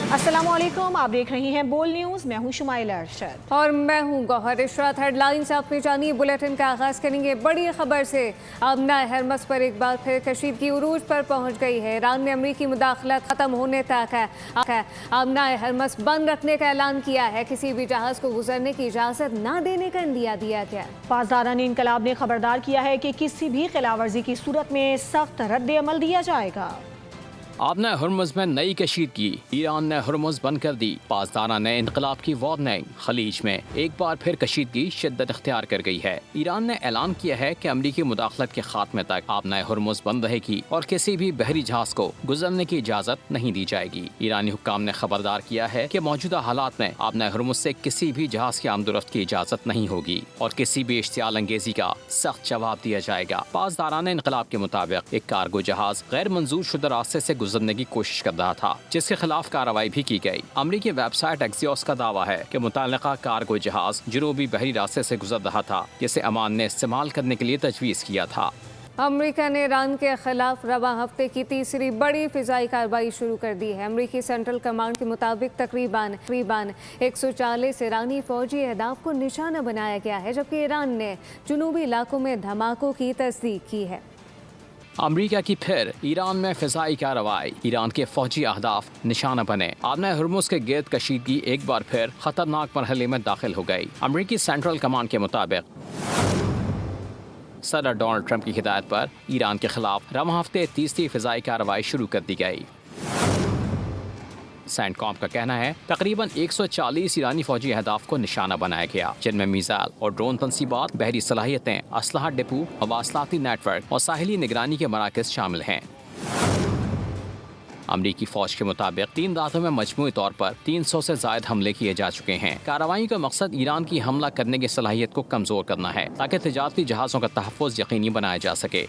अस्सलामुअलैकुम, आप देख रही हैं बोल न्यूज़। मैं हूं शुमाइला अरशद और मैं हूं गौहर इशरत। हेडलाइंस आपने जानिए। बुलेटिन का आगाज़ करेंगे बड़ी खबर से। आमना हरमस पर एक बार फिर कशीदगी उरूज पर पहुंच गई है। ईरान ने अमरीकी मुदाखलत ख़त्म होने तक है आमना हरमस बंद रखने का ऐलान किया है। किसी भी जहाज़ को गुजरने की इजाज़त न देने का इंदिया दिया गया। पासदारान इनकलाब ने खबरदार किया है कि किसी भी खिलाफवर्जी की सूरत में सख्त रद्द अमल दिया जाएगा। आमना हुर्मुज़ में नई कशीदगी, ईरान ने हुर्मुज़ बंद कर दी। पासदारा ने इनकलाब की वार्निंग, खलीज में एक बार फिर कशीदगी शिद्दत इख्तियार कर गई है। ईरान ने ऐलान किया है कि अमरीकी मुदाखलत के खात्मे तक आमना हुर्मुज़ बंद रहेगी और किसी भी बहरी जहाज को गुजरने की इजाज़त नहीं दी जाएगी। ईरानी हुक्काम ने खबरदार किया है कि मौजूदा हालात में आमना हुर्मुज़ से किसी भी जहाज की आमदोरफ्त की इजाज़त नहीं होगी और किसी भी इश्तियाल अंगेजी का सख्त जवाब दिया जाएगा। पासदारान इनकलाब के मुताबिक एक कार्गो जहाज गैर मंजूर शुदा रास्ते से गुजरने की कोशिश कर रहा था, जिसके खिलाफ कार्रवाई भी की गई। अमरीकी वेबसाइट एक्सियोस का दावा है कि मुतल्लिका कार्गो जहाज जनूबी बहरी रास्ते से गुजर रहा था, जिसे अमान ने इस्तेमाल करने के लिए तजवीज़ किया था। अमेरिका ने ईरान के खिलाफ रवा हफ्ते की तीसरी बड़ी फिजाई कार्रवाई शुरू कर दी है। अमेरिकी सेंट्रल कमांड के मुताबिक तकरीबन 140 ईरानी फौजी अहदाफ को निशाना बनाया गया है, जबकि ईरान ने जुनूबी इलाकों में धमाकों की तस्दीक की है। अमरीका की फिर ईरान में फिजाई कार्रवाई, ईरान के फौजी अहदाफ निशाना बने। आमना हुर्मुज़ के गिर्द कशीदगी एक बार फिर खतरनाक मरहले में दाखिल हो गई। अमरीकी सेंट्रल कमांड के मुताबिक सदर डोनाल्ड ट्रंप की हिदायत पर ईरान के खिलाफ रवा हफ्ते तीसरी फिजाई कार्रवाई शुरू कर दी गई। सेंटकॉम का कहना है तकरीबन 140 ईरानी फौजी अहदाफ को निशाना बनाया गया, जिनमें मिसाइल और ड्रोन तंसीबात, बहरी सलाहियतें, असलहा डिपो, मवासलाती नेटवर्क और साहिली निगरानी के मराकज़ शामिल हैं। अमरीकी फौज के मुताबिक 3 रातों में मजमूई तौर पर 300 से ज़ायद हमले किए जा चुके हैं। कार्रवाई का मकसद ईरान की हमला करने की सलाहियत को कमज़ोर करना है, ताकि तिजारती जहाज़ों का तहफ़्फ़ुज़ यकीनी बनाया जा सके।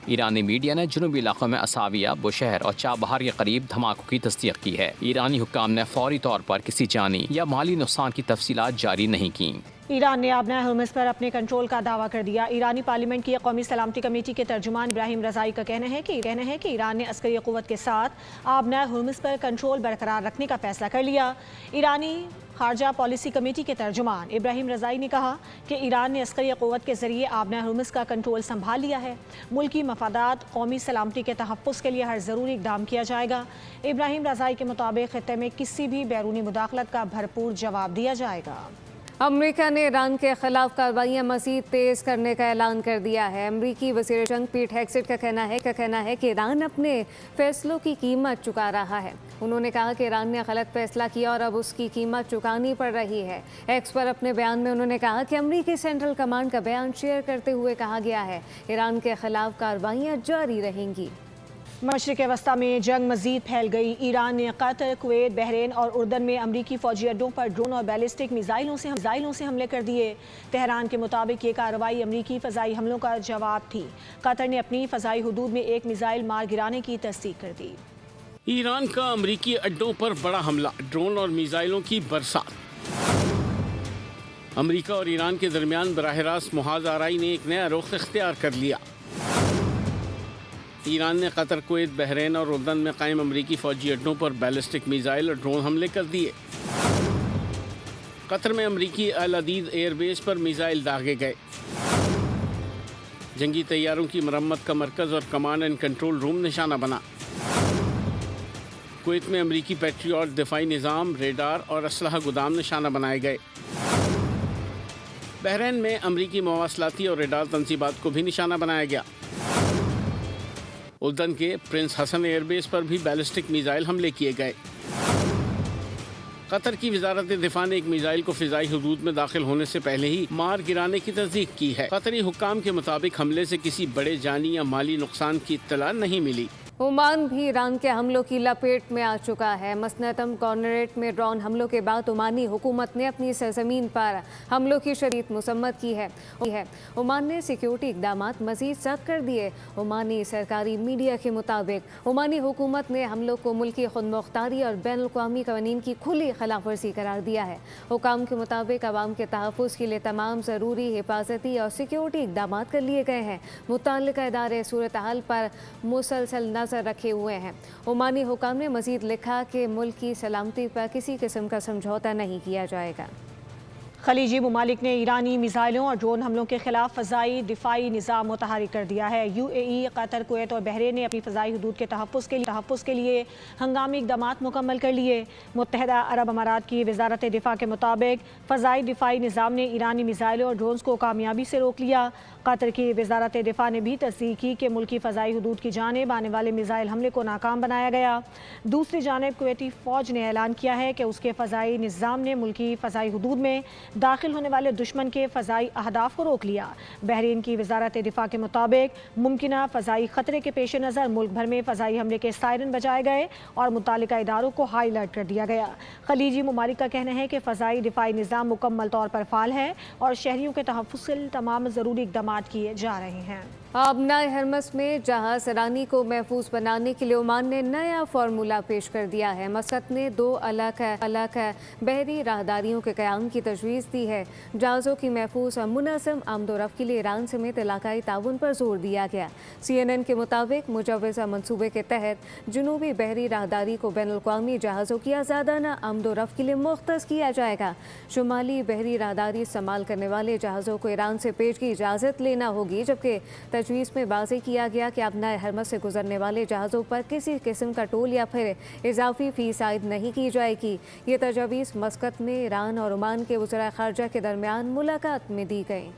ईरानी मीडिया ने जुनूबी इलाकों में असाविया, बुशहर और चाबहार के करीब धमाकों की तस्दीक की है। ईरानी हुक्काम ने फौरी तौर पर किसी जानी या माली नुकसान की तफसीलात जारी नहीं की। ईरान ने आबना हुर्मुज़ पर अपने कंट्रोल का दावा कर दिया। ईरानी पार्लियामेंट की कौमी सलामती कमेटी के तर्जुमान इब्राहिम रज़ाई का कहना है कि ईरान ने अस्करी क़ुव्वत के साथ आबना हुर्मुज़ पर कंट्रोल बरकरार रखने का फैसला कर लिया। ईरानी खारजा पॉलिसी कमेटी के तर्जुमान इब्राहिम रज़ाई ने कहा कि ईरान ने अस्करी क़ुव्वत के ज़रिए आबना हुर्मुज़ का कंट्रोल संभाल लिया है। मुल्की मफादात, कौमी सलामती के तहफ़्फ़ुज़ के लिए हर ज़रूरी इक़दाम किया जाएगा। इब्राहिम रज़ाई के मुताबिक ख़ित्ते में किसी भी बैरूनी मुदाखलत का भरपूर जवाब दिया जाएगा। अमेरिका ने ईरान के खिलाफ कार्रवाइयाँ मज़ीद तेज़ करने का ऐलान कर दिया है। अमेरिकी वज़ीर जंग पीट हेगसेट का कहना है कि ईरान अपने फ़ैसलों की कीमत चुका रहा है। उन्होंने कहा कि ईरान ने गलत फ़ैसला किया और अब उसकी कीमत चुकानी पड़ रही है। एक्स पर अपने बयान में उन्होंने कहा कि अमेरिकी सेंट्रल कमांड का बयान शेयर करते हुए कहा गया है ईरान के खिलाफ कार्रवाइयाँ जारी रहेंगी। मशरिक़ वस्ता में जंग मज़ीद फैल गई। ईरान ने कतर, कुवैत, बहरीन और उर्दन में अमरीकी फ़ौजी अड्डों पर ड्रोन और बैलिस्टिक मिसाइलों से हमले कर दिए। तेहरान के मुताबिक ये कार्रवाई अमरीकी फ़ज़ाई हमलों का जवाब थी। कतर ने अपनी फ़ज़ाई हदूद में एक मिसाइल मार गिराने की तस्दीक कर दी। ईरान का अमरीकी अड्डों पर बड़ा हमला, ड्रोन और मिसाइलों की बरसात। अमरीका और ईरान के दरमियान बराह रास्त मुहाज़ आराई ने एक नया रुख इख्तियार कर लिया। ईरान ने कतर, कुवैत, बहरीन और उर्दन में कायम अमरीकी फ़ौजी अड्डों पर बैलिस्टिक मिसाइल और ड्रोन हमले कर दिए। कतर में अमरीकी अल अदीद एयरबेस पर मिसाइल दागे गए। जंगी तैयारों की मरम्मत का मरकज़ और कमांड एंड कंट्रोल रूम निशाना बना। कुवैत में अमरीकी पैट्रियट दिफाई निज़ाम, रेडार और असलहा गुदाम निशाना बनाए गए। बहरीन में अमरीकी मवासलाती और रेडार तंसीबात को भी निशाना बनाया गया। उर्दन के प्रिंस हसन एयरबेस पर भी बैलिस्टिक मिसाइल हमले किए गए। कतर की वजारत दिफा ने एक मिसाइल को फ़िज़ाई हदूद में दाखिल होने से पहले ही मार गिराने की तस्दीक की है। कतरी हुक्काम के मुताबिक हमले से किसी बड़े जानी या माली नुकसान की इत्तला नहीं मिली। ओमान भी ईरान के हमलों की लपेट में आ चुका है। मसनतम कॉर्नरेट में ड्रोन हमलों के बाद ओमानी हुकूमत ने अपनी सरजमीन पर हमलों की शदीद मसम्मत की है। ओमान ने सिक्योरिटी इकदाम मज़ीद सख्त कर दिए। ओमानी सरकारी मीडिया के मुताबिक ओमानी हुकूमत ने हमलों को मुल्की खुदमुख्तारी और बैनुल अक़वामी क़वानीन की खुली खिलाफ वर्जी करार दिया है। हुकाम के मुताबिक आवाम के तहफ़्फ़ुज़ के लिए तमाम ज़रूरी हिफाजती और सिक्योरिटी इकदाम कर लिए गए हैं। मुतल्लिका इदारे सूरत हाल पर मुसलसल नज़र रखे हुए हैं। ओमानी हुकाम ने मज़ीद लिखा कि मुल्क की सलामती पर किसी किस्म का समझौता नहीं किया जाएगा। खलीजी ममालिक ने ईरानी मिसाइलों और ड्रोन हमलों के खिलाफ फ़ज़ाई दिफाई निज़ाम मुतहरिक कर दिया है। UAE, कतर, कुवैत और बहरीन ने अपनी फ़ज़ाई हदूद के तहफ़्फ़ुज़ के लिए हंगामी इक़दामात मुकम्मल कर लिए। मुत्तहिदा अरब अमारात की वज़ारत दिफ़ा के मुताबिक फ़ज़ाई दिफाई निज़ाम ने ईरानी मिसाइलों और ड्रोन्स को कामयाबी से रोक लिया। कतर की वज़ारत दिफ़ा ने भी तस्दीक की कि मुल्की फ़ज़ाई हदूद की जानिब आने वाले मिसाइल हमले को नाकाम बनाया गया। दूसरी जानिब कुवैती फ़ौज ने ऐलान किया है कि उसके फ़ज़ाई निज़ाम ने मुल्की फ़ज़ाई हदूद में दाखिल होने वाले दुश्मन के फ़ज़ाई अहदाफ को रोक लिया। बहरीन की वज़ारत दिफ़ा के मुताबिक मुमकिना फ़ज़ाई ख़तरे के पेश नज़र मुल्क भर में फ़ज़ाई हमले के सायरन बजाए गए और मुतालिका इदारों को हाई अलर्ट कर दिया गया। खलीजी ममालिक का कहना है कि फ़ज़ाई दिफाई निज़ाम मुकम्मल तौर पर फ़ाल है और शहरियों के तहफ़्फ़ुज़ के लिए तमाम ज़रूरी इक़दामात किए जा रहे हैं। आबनाए हरमस में जहाज़ रानी को महफूज बनाने के लिए ओमान ने नया फार्मूला पेश कर दिया है। मस्कत ने 2 अलग बहरी राहदारियों के क़याम की तजवीज़ दी है। जहाज़ों की महफूज और मुनज़्ज़म आमदोरफ़्त के लिए ईरान समेत इलाकाई ताउन पर जोर दिया गया। CNN के मुताबिक मुजव्वज़ा मनसूबे के तहत जनूबी बहरी राहदारी को बैनुल-अक़वामी जहाज़ों की आज़ादाना आमदोरफ़्त के लिए मुख्तस किया जाएगा। शुमाली बहरी राहदारी इस्तेमाल करने वाले जहाज़ों को ईरान से पेश की इजाज़त लेना होगी, जबकि तजवीज़ में वाज़ेह किया गया कि आबनाए हरमस से गुजरने वाले जहाज़ों पर किसी किस्म का टोल या फिर इजाफी फ़ीस आयद नहीं की जाएगी। ये तजवीज़ मस्कत में ईरान और ओमान के वज़ीर ख़ारजा के दरमियान मुलाकात में दी गई।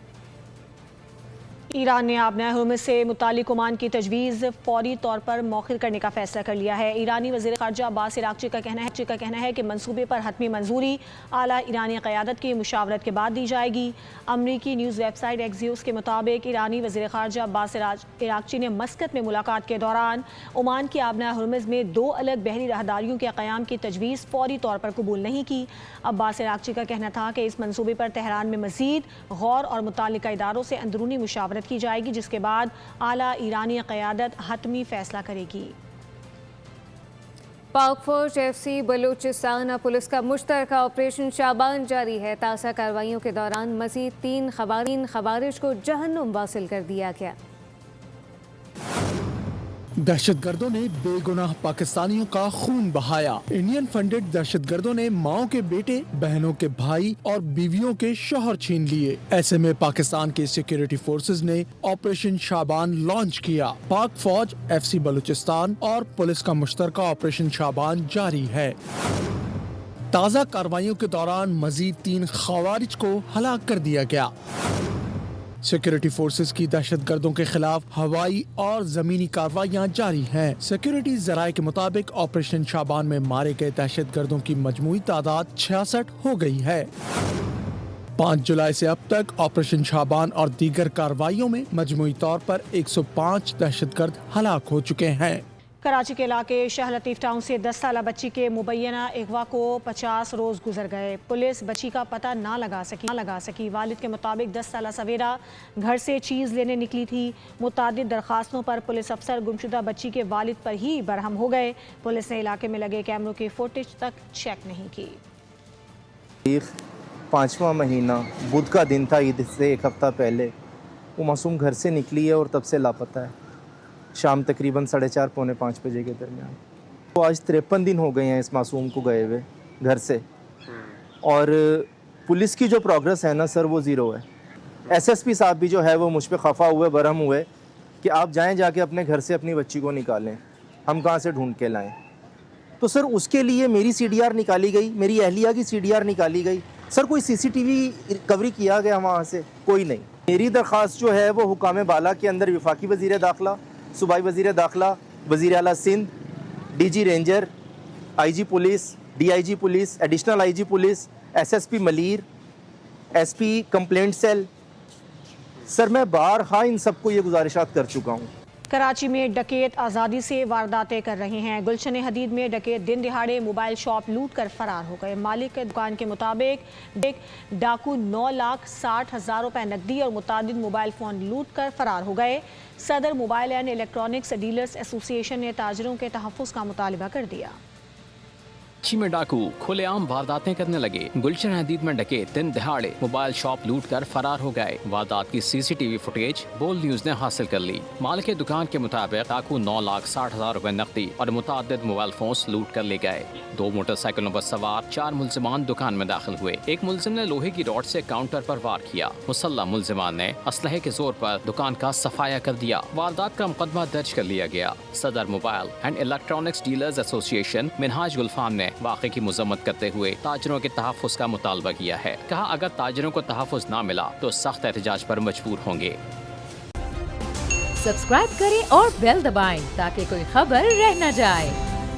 ईरान ने आबनाए हरमस से मुतालिक ओमान की तजवीज़ फौरी तौर पर मौखिर करने का फैसला कर लिया है। ईरानी वज़ीर ख़ारजा अब्बास इराक़ची का कहना है कि मंसूबे पर हतमी मंजूरी आला ईरानी क़यादत की मुशावरत के बाद दी जाएगी। अमरीकी न्यूज़ वेबसाइट एक्सियोस के मुताबिक ईरानी वज़ीर ख़ारजा अब्बास इराक़ची ने मस्कत में मुलाकात के दौरान ओमान की आबनाए हरमस में 2 अलग बहरी राहदारियों के क़याम की तजवीज़ फौरी तौर पर कबूल नहीं की। अब्बास इराक़ची का कहना था कि इस मंसूबे पर तेहरान में मज़ीद गौर और मुताल्लिक़ा इदारों से अंदरूनी मुशावरत की जाएगी, जिसके बाद आला ईरानी क़यादत हतमी फैसला करेगी। पाक फौज FC बलूचिस्तान और पुलिस का मुश्तरका ऑपरेशन शाबान जारी है। ताज़ा कार्रवाइयों के दौरान मज़ीद 3 ख़वारिज को जहन्नुम वासिल कर दिया गया। दहशतगर्दों ने बेगुनाह पाकिस्तानियों का खून बहाया। इंडियन फंडेड दहशतगर्दों ने माओ के बेटे, बहनों के भाई और बीवियों के शौहर छीन लिए। ऐसे में पाकिस्तान की सिक्योरिटी फोर्सेज ने ऑपरेशन शाबान लॉन्च किया। पाक फौज, FC बलूचिस्तान और पुलिस का मुश्तरका ऑपरेशन शाबान जारी है। ताज़ा कार्रवाइयों के दौरान मजीद 3 ख़वारिज को हलाक कर दिया गया। सिक्योरिटी फोर्सेस की दहशतगर्दों के खिलाफ हवाई और जमीनी कार्रवाइयां जारी हैं। सिक्योरिटी ज़राए के मुताबिक ऑपरेशन शाबान में मारे गए दहशतगर्दों की मजमूई तादाद 66 हो गई है। 5 जुलाई से अब तक ऑपरेशन शाबान और दीगर कार्रवाइयों में मजमूई तौर पर 105 दहशतगर्द हलाक हो चुके हैं। कराची के इलाके शाह लतीफ़ टाउन से 10 साला बच्ची के मुबैना अगवा को 50 रोज़ गुजर गए। पुलिस बच्ची का पता ना लगा सकी। वालिद के मुताबिक 10 साला सवेरा घर से चीज़ लेने निकली थी। मुतादिद दरखास्तों पर पुलिस अफसर गुमशुदा बच्ची के वालिद पर ही बरहम हो गए। पुलिस ने इलाके में लगे कैमरों की फुटेज तक चेक नहीं की। 5वां महीना बुध का दिन था, ईद से 1 हफ्ता पहले वो मासूम घर से निकली है और तब से लापता है। शाम तकरीबन 4:30 पौने 5 बजे के दरमियान। तो आज 53 दिन हो गए हैं इस मासूम को गए हुए घर से, और पुलिस की जो प्रोग्रेस है ना सर, वो ज़ीरो है। SSP साहब भी जो है वो मुझ पर खफा हुए, बरहम हुए कि आप जाएं जाके अपने घर से अपनी बच्ची को निकालें, हम कहाँ से ढूंढ के लाएं। तो सर उसके लिए मेरी CDR निकाली गई, मेरी अहलिया की CDR निकाली गई। सर कोई CCTV रिकवरी किया गया वहाँ से? कोई नहीं। मेरी दरख्वास्त जो है वो हुकाम बाला के अंदर वफाकी वज़ीर दाखिला, सूबाई वज़ीर दाखिला, वज़ीर आला Sindh, DG ranger, IG police, DIG police, additional IG police, SSP Malir, SP complaint cell, sir मैं बारहा इन सबको ये गुजारिशात कर चुका हूँ। कराची में डकैत आज़ादी से वारदातें कर रहे हैं। गुलशन हदीद में डकैत दिन दिहाड़े मोबाइल शॉप लूट कर फरार हो गए। मालिक के दुकान के मुताबिक डाकू 9,60,000 रुपए नकदी और मुतादिद मोबाइल फ़ोन लूट कर फरार हो गए। सदर mobile and electronics dealers association ने ताजरों के तहफ़्फ़ुज़ का मुतालबा कर दिया। कराची में डाकू खुलेआम वारदातें करने लगे। गुलशन हदीद में डकैत दिन दहाड़े मोबाइल शॉप लूट कर फरार हो गए। वारदात की सीसीटीवी फुटेज बोल न्यूज ने हासिल कर ली। मालिक दुकान के मुताबिक डाकू 9,60,000 रुपए नकदी और मुतादिद मोबाइल फोन्स लूट कर ले गए। 2 मोटरसाइकिलों पर सवार 4 मुल्जिमान दुकान में दाखिल हुए। एक मुल्जिम ने लोहे की रॉड से काउंटर पर वार किया। मुसल्लह मुल्जिमान ने असलहे के जोर पर दुकान का सफाया कर दिया। वारदात का मुकदमा दर्ज कर लिया गया। सदर mobile and electronics dealers association Minhaj Gulfam ने वाक़े की मजम्मत करते हुए ताजरों के तहफ़्फ़ुज़ का मुतालबा किया है। कहा अगर ताजरों को तहफ़्फ़ुज़ ना मिला तो सख्त एहतजाज पर मजबूर होंगे। सब्सक्राइब करें और बेल दबाएं ताकि कोई खबर रह न जाए।